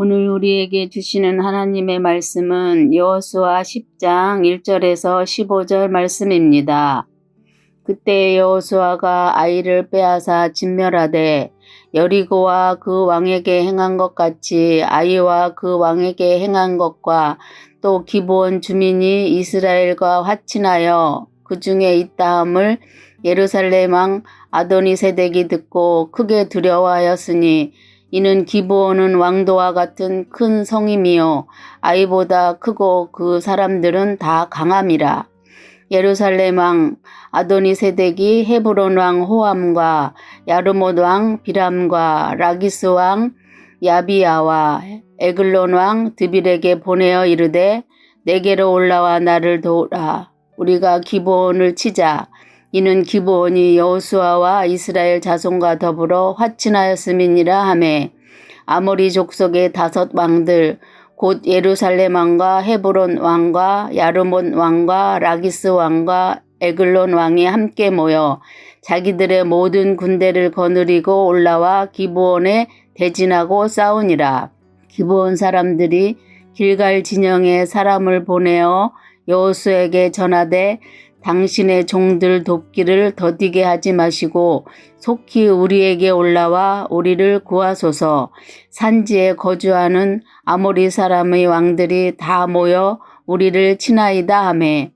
오늘 우리에게 주시는 하나님의 말씀은 여호수아 10장 1절에서 15절 말씀입니다. 그때 여호수아가 아이를 빼앗아 진멸하되 여리고와 그 왕에게 행한 것 같이 아이와 그 왕에게 행한 것과 또 기브온 주민이 이스라엘과 화친하여 그 중에 있다함을 예루살렘 왕 아도니세덱이 듣고 크게 두려워하였으니 이는 기브온은 왕도와 같은 큰 성임이요 아이보다 크고 그 사람들은 다 강함이라. 예루살렘 왕 아도니세덱이 헤브론 왕 호함과 야르못 왕 비람과 라기스 왕 야비야와 에글론 왕 드빌에게 보내어 이르되 내게로 올라와 나를 도우라. 우리가 기브온을 치자. 이는 기브온이 여호수아와 이스라엘 자손과 더불어 화친하였음이니라 하매 아모리 족속의 5 왕들 곧 예루살렘 왕과 헤브론 왕과 야르못 왕과 라기스 왕과 에글론 왕이 함께 모여 자기들의 모든 군대를 거느리고 올라와 기브온에 대진하고 싸우니라. 기브온 사람들이 길갈 진영에 사람을 보내어 여호수아에게 전하되 당신의 종들 돕기를 더디게 하지 마시고 속히 우리에게 올라와 우리를 구하소서. 산지에 거주하는 아모리 사람의 왕들이 다 모여 우리를 치나이다 하매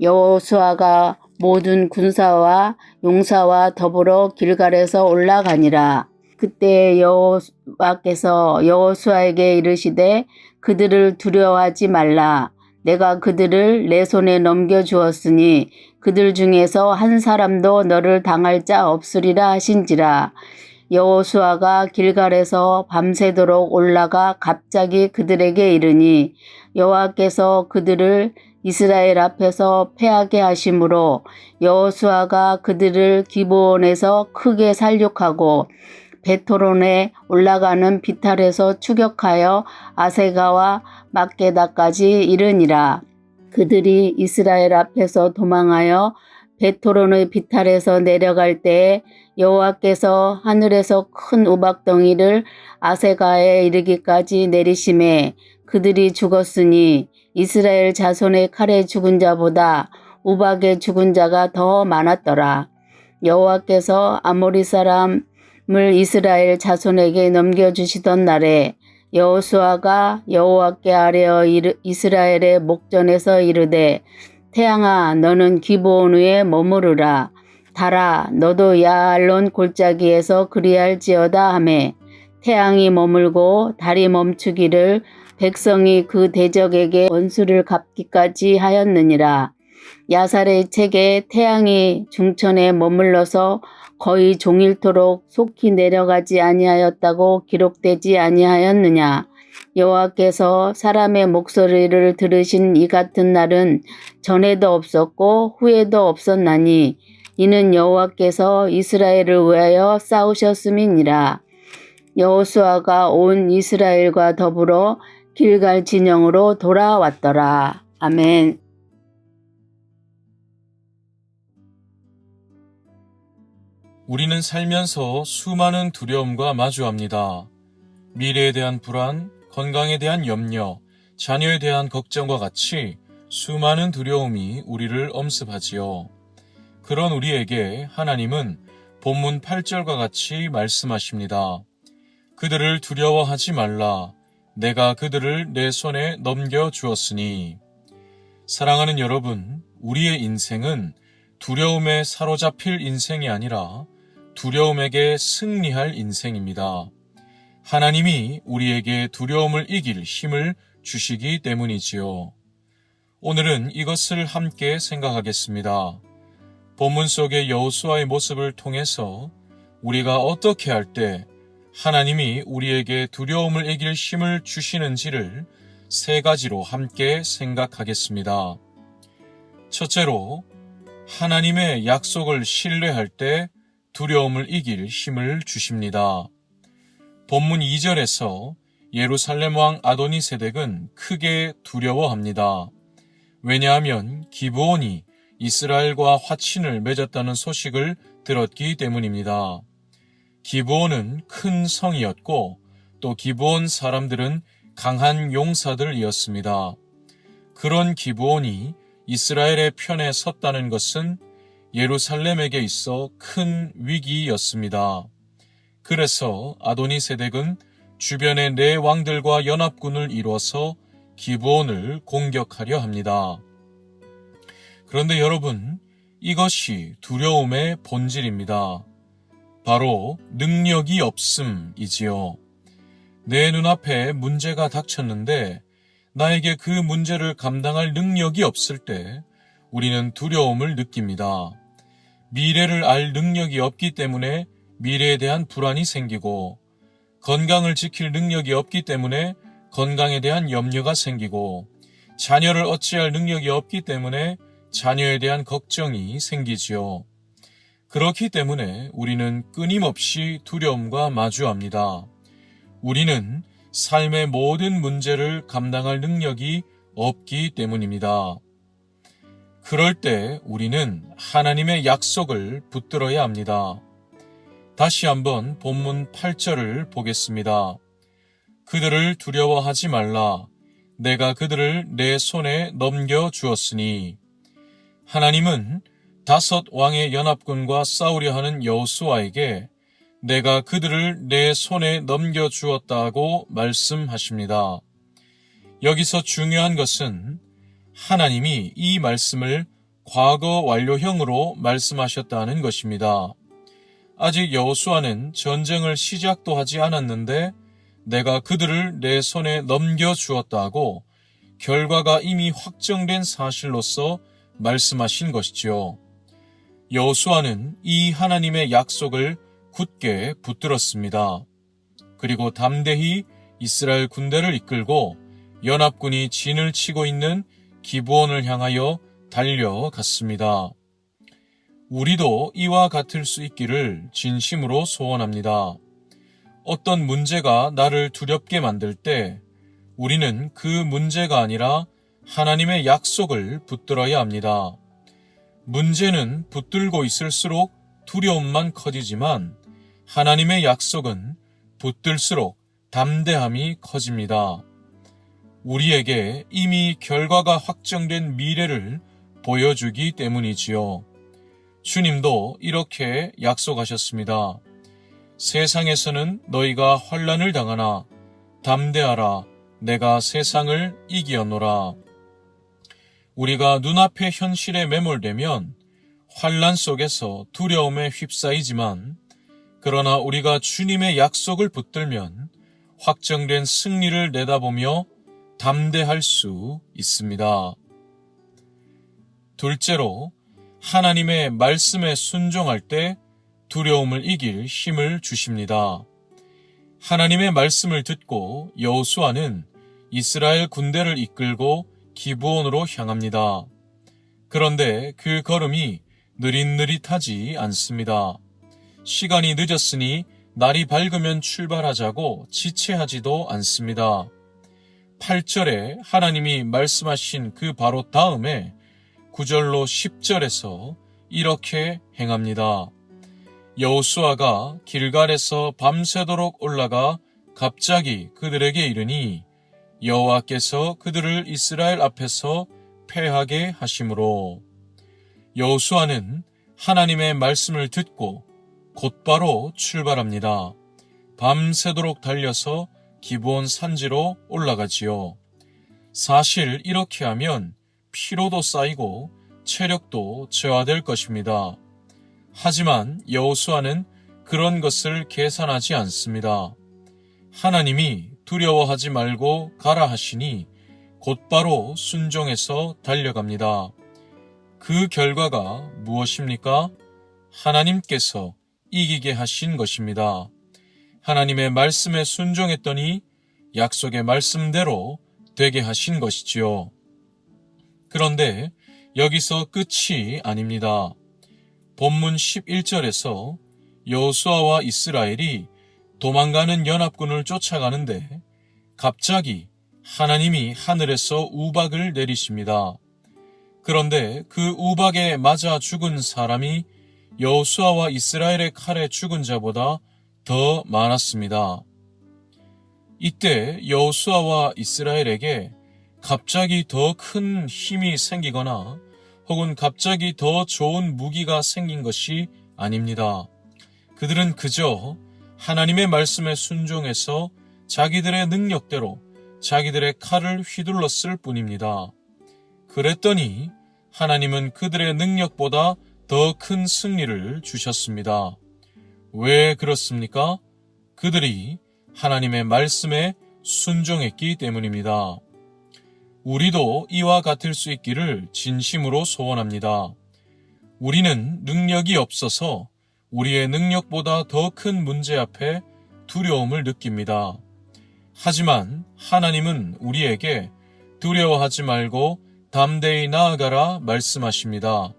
여호수아가 모든 군사와 용사와 더불어 길갈에서 올라가니라. 그때 여호와께서 여호수아에게 이르시되 그들을 두려워하지 말라. 내가 그들을 내 손에 넘겨주었으니 그들 중에서 한 사람도 너를 당할 자 없으리라 하신지라. 여호수아가 길갈에서 밤새도록 올라가 갑자기 그들에게 이르니 여호와께서 그들을 이스라엘 앞에서 패하게 하심으로 여호수아가 그들을 기브온에서 크게 살육하고 베토론에 올라가는 비탈에서 추격하여 아세가와 막게다까지 이르니라. 그들이 이스라엘 앞에서 도망하여 베토론의 비탈에서 내려갈 때에 여호와께서 하늘에서 큰 우박덩이를 아세가에 이르기까지 내리심에 그들이 죽었으니 이스라엘 자손의 칼에 죽은 자보다 우박에 죽은 자가 더 많았더라. 여호와께서 아모리 사람을 이스라엘 자손에게 넘겨주시던 날에 여호수아가 여호와께 아뢰어 이스라엘의 목전에서 이르되 태양아 너는 기브온 위에 머무르라. 달아 너도 야알론 골짜기에서 그리할지어다 하매 태양이 머물고 달이 멈추기를 백성이 그 대적에게 원수를 갚기까지 하였느니라. 야살의 책에 태양이 중천에 머물러서 거의 종일토록 속히 내려가지 아니하였다고 기록되지 아니하였느냐. 여호와께서 사람의 목소리를 들으신 이 같은 날은 전에도 없었고 후에도 없었나니 이는 여호와께서 이스라엘을 위하여 싸우셨음이니라. 여호수아가 온 이스라엘과 더불어 길갈 진영으로 돌아왔더라. 아멘. 우리는 살면서 수많은 두려움과 마주합니다. 미래에 대한 불안, 건강에 대한 염려, 자녀에 대한 걱정과 같이 수많은 두려움이 우리를 엄습하지요. 그런 우리에게 하나님은 본문 8절과 같이 말씀하십니다. 그들을 두려워하지 말라. 내가 그들을 내 손에 넘겨주었으니. 사랑하는 여러분, 우리의 인생은 두려움에 사로잡힐 인생이 아니라 두려움에게 승리할 인생입니다. 하나님이 우리에게 두려움을 이길 힘을 주시기 때문이지요. 오늘은 이것을 함께 생각하겠습니다. 본문 속의 여호수아의 모습을 통해서 우리가 어떻게 할 때 하나님이 우리에게 두려움을 이길 힘을 주시는지를 3가지로 함께 생각하겠습니다. 첫째로, 하나님의 약속을 신뢰할 때 두려움을 이길 힘을 주십니다. 본문 2절에서 예루살렘 왕 아도니세덱은 크게 두려워합니다. 왜냐하면 기브온이 이스라엘과 화친을 맺었다는 소식을 들었기 때문입니다. 기브온은 큰 성이었고 또 기브온 사람들은 강한 용사들이었습니다. 그런 기브온이 이스라엘의 편에 섰다는 것은 예루살렘에게 있어 큰 위기였습니다. 그래서 아도니세덱은 주변의 네 왕들과 연합군을 이뤄서 기브온을 공격하려 합니다. 그런데 여러분, 이것이 두려움의 본질입니다. 바로 능력이 없음이지요. 내 눈앞에 문제가 닥쳤는데 나에게 그 문제를 감당할 능력이 없을 때 우리는 두려움을 느낍니다. 미래를 알 능력이 없기 때문에 미래에 대한 불안이 생기고, 건강을 지킬 능력이 없기 때문에 건강에 대한 염려가 생기고, 자녀를 어찌할 능력이 없기 때문에 자녀에 대한 걱정이 생기지요. 그렇기 때문에 우리는 끊임없이 두려움과 마주합니다. 우리는 삶의 모든 문제를 감당할 능력이 없기 때문입니다. 그럴 때 우리는 하나님의 약속을 붙들어야 합니다. 다시 한번 본문 8절을 보겠습니다. 그들을 두려워하지 말라. 내가 그들을 내 손에 넘겨주었으니. 하나님은 5 왕의 연합군과 싸우려 하는 여호수아에게 내가 그들을 내 손에 넘겨주었다고 말씀하십니다. 여기서 중요한 것은 하나님이 이 말씀을 과거 완료형으로 말씀하셨다는 것입니다. 아직 여호수아는 전쟁을 시작도 하지 않았는데 내가 그들을 내 손에 넘겨주었다고 결과가 이미 확정된 사실로서 말씀하신 것이지요. 여호수아는 이 하나님의 약속을 굳게 붙들었습니다. 그리고 담대히 이스라엘 군대를 이끌고 연합군이 진을 치고 있는 기브온을 향하여 달려갔습니다. 우리도 이와 같을 수 있기를 진심으로 소원합니다. 어떤 문제가 나를 두렵게 만들 때 우리는 그 문제가 아니라 하나님의 약속을 붙들어야 합니다. 문제는 붙들고 있을수록 두려움만 커지지만 하나님의 약속은 붙들수록 담대함이 커집니다. 우리에게 이미 결과가 확정된 미래를 보여주기 때문이지요. 주님도 이렇게 약속하셨습니다. 세상에서는 너희가 환난을 당하나 담대하라. 내가 세상을 이기었노라. 우리가 눈앞의 현실에 매몰되면 환난 속에서 두려움에 휩싸이지만, 그러나 우리가 주님의 약속을 붙들면 확정된 승리를 내다보며 담대할 수 있습니다. 둘째로, 하나님의 말씀에 순종할 때 두려움을 이길 힘을 주십니다. 하나님의 말씀을 듣고 여호수아는 이스라엘 군대를 이끌고 기브온으로 향합니다. 그런데 그 걸음이 느릿느릿하지 않습니다. 시간이 늦었으니 날이 밝으면 출발하자고 지체하지도 않습니다. 8절에 하나님이 말씀하신 그 바로 다음에 9절로 10절에서 이렇게 행합니다. 여호수아가 길갈에서 밤새도록 올라가 갑자기 그들에게 이르니 여호와께서 그들을 이스라엘 앞에서 패하게 하심으로. 여호수아는 하나님의 말씀을 듣고 곧바로 출발합니다. 밤새도록 달려서 기브온 산지로 올라가지요. 사실 이렇게 하면 피로도 쌓이고 체력도 저하될 것입니다. 하지만 여호수아는 그런 것을 계산하지 않습니다. 하나님이 두려워하지 말고 가라 하시니 곧바로 순종해서 달려갑니다. 그 결과가 무엇입니까? 하나님께서 이기게 하신 것입니다. 하나님의 말씀에 순종했더니 약속의 말씀대로 되게 하신 것이지요. 그런데 여기서 끝이 아닙니다. 본문 11절에서 여호수아와 이스라엘이 도망가는 연합군을 쫓아가는데 갑자기 하나님이 하늘에서 우박을 내리십니다. 그런데 그 우박에 맞아 죽은 사람이 여호수아와 이스라엘의 칼에 죽은 자보다 더 많았습니다. 이때 여호수아와 이스라엘에게 갑자기 더 큰 힘이 생기거나 혹은 갑자기 더 좋은 무기가 생긴 것이 아닙니다. 그들은 그저 하나님의 말씀에 순종해서 자기들의 능력대로 자기들의 칼을 휘둘렀을 뿐입니다. 그랬더니 하나님은 그들의 능력보다 더 큰 승리를 주셨습니다. 왜 그렇습니까? 그들이 하나님의 말씀에 순종했기 때문입니다. 우리도 이와 같을 수 있기를 진심으로 소원합니다. 우리는 능력이 없어서 우리의 능력보다 더 큰 문제 앞에 두려움을 느낍니다. 하지만 하나님은 우리에게 두려워하지 말고 담대히 나아가라 말씀하십니다.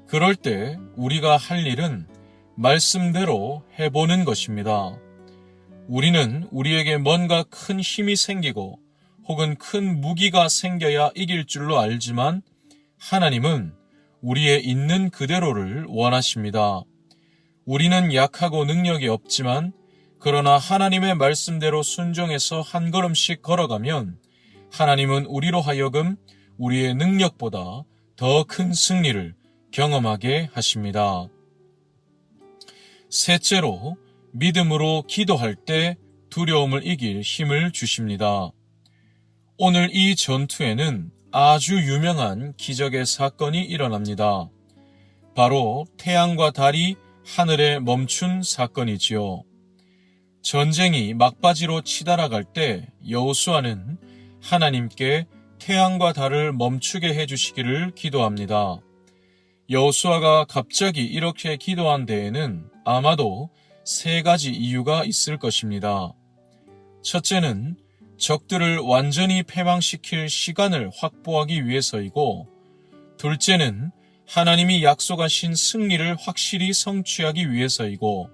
그럴 때 우리가 할 일은 말씀대로 해보는 것입니다. 우리는 우리에게 뭔가 큰 힘이 생기고 혹은 큰 무기가 생겨야 이길 줄로 알지만 하나님은 우리의 있는 그대로를 원하십니다. 우리는 약하고 능력이 없지만 그러나 하나님의 말씀대로 순종해서 한 걸음씩 걸어가면 하나님은 우리로 하여금 우리의 능력보다 더 큰 승리를 경험하게 하십니다. 셋째로, 믿음으로 기도할 때 두려움을 이길 힘을 주십니다. 오늘 이 전투에는 아주 유명한 기적의 사건이 일어납니다. 바로 태양과 달이 하늘에 멈춘 사건이지요. 전쟁이 막바지로 치달아갈 때 여호수아는 하나님께 태양과 달을 멈추게 해주시기를 기도합니다. 여호수아가 갑자기 이렇게 기도한 데에는 아마도 세 가지 이유가 있을 것입니다. 첫째는 적들을 완전히 패망시킬 시간을 확보하기 위해서이고, 둘째는 하나님이 약속하신 승리를 확실히 성취하기 위해서이고,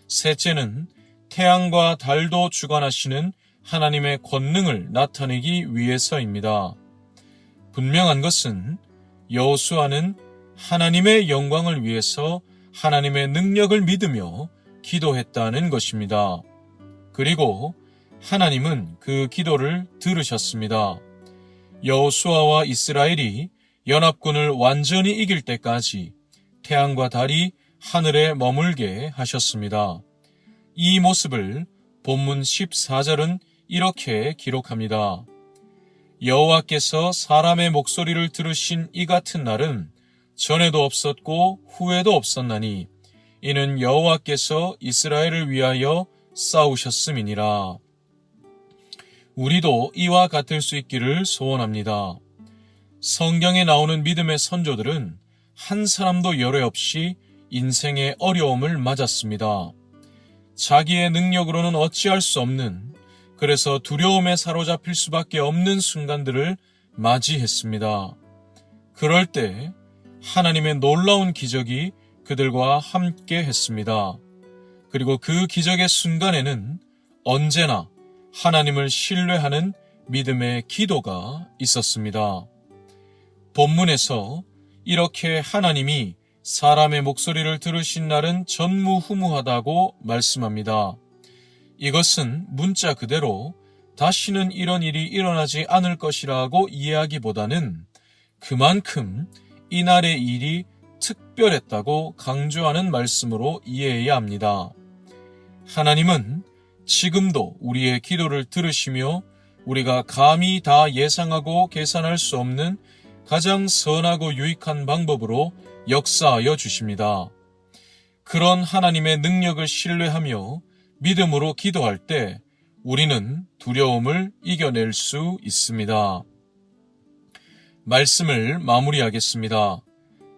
셋째는 태양과 달도 주관하시는 하나님의 권능을 나타내기 위해서입니다. 분명한 것은 여호수아는 하나님의 영광을 위해서 하나님의 능력을 믿으며 기도했다는 것입니다. 그리고 하나님은 그 기도를 들으셨습니다. 여호수아와 이스라엘이 연합군을 완전히 이길 때까지 태양과 달이 하늘에 머물게 하셨습니다. 이 모습을 본문 14절은 이렇게 기록합니다. 여호와께서 사람의 목소리를 들으신 이 같은 날은 전에도 없었고 후에도 없었나니 이는 여호와께서 이스라엘을 위하여 싸우셨음이니라. 우리도 이와 같을 수 있기를 소원합니다. 성경에 나오는 믿음의 선조들은 한 사람도 열애 없이 인생의 어려움을 맞았습니다. 자기의 능력으로는 어찌할 수 없는, 그래서 두려움에 사로잡힐 수밖에 없는 순간들을 맞이했습니다. 그럴 때 하나님의 놀라운 기적이 그들과 함께 했습니다. 그리고 그 기적의 순간에는 언제나 하나님을 신뢰하는 믿음의 기도가 있었습니다. 본문에서 이렇게 하나님이 사람의 목소리를 들으신 날은 전무후무하다고 말씀합니다. 이것은 문자 그대로 다시는 이런 일이 일어나지 않을 것이라고 이해하기보다는 그만큼 이날의 일이 특별했다고 강조하는 말씀으로 이해해야 합니다. 하나님은 지금도 우리의 기도를 들으시며 우리가 감히 다 예상하고 계산할 수 없는 가장 선하고 유익한 방법으로 역사하여 주십니다. 그런 하나님의 능력을 신뢰하며 믿음으로 기도할 때 우리는 두려움을 이겨낼 수 있습니다. 말씀을 마무리하겠습니다.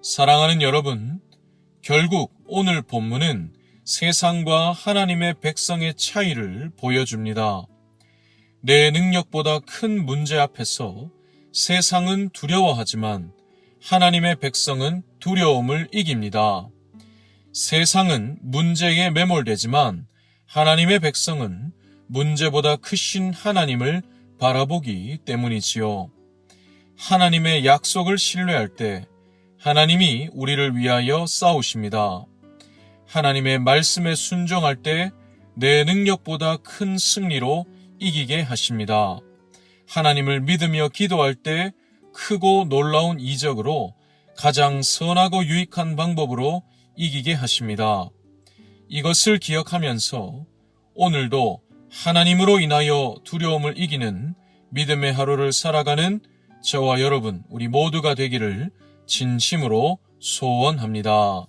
사랑하는 여러분, 결국 오늘 본문은 세상과 하나님의 백성의 차이를 보여줍니다. 내 능력보다 큰 문제 앞에서 세상은 두려워하지만 하나님의 백성은 두려움을 이깁니다. 세상은 문제에 매몰되지만 하나님의 백성은 문제보다 크신 하나님을 바라보기 때문이지요. 하나님의 약속을 신뢰할 때 하나님이 우리를 위하여 싸우십니다. 하나님의 말씀에 순종할 때 내 능력보다 큰 승리로 이기게 하십니다. 하나님을 믿으며 기도할 때 크고 놀라운 이적으로 가장 선하고 유익한 방법으로 이기게 하십니다. 이것을 기억하면서 오늘도 하나님으로 인하여 두려움을 이기는 믿음의 하루를 살아가는 저와 여러분, 우리 모두가 되기를 진심으로 소원합니다.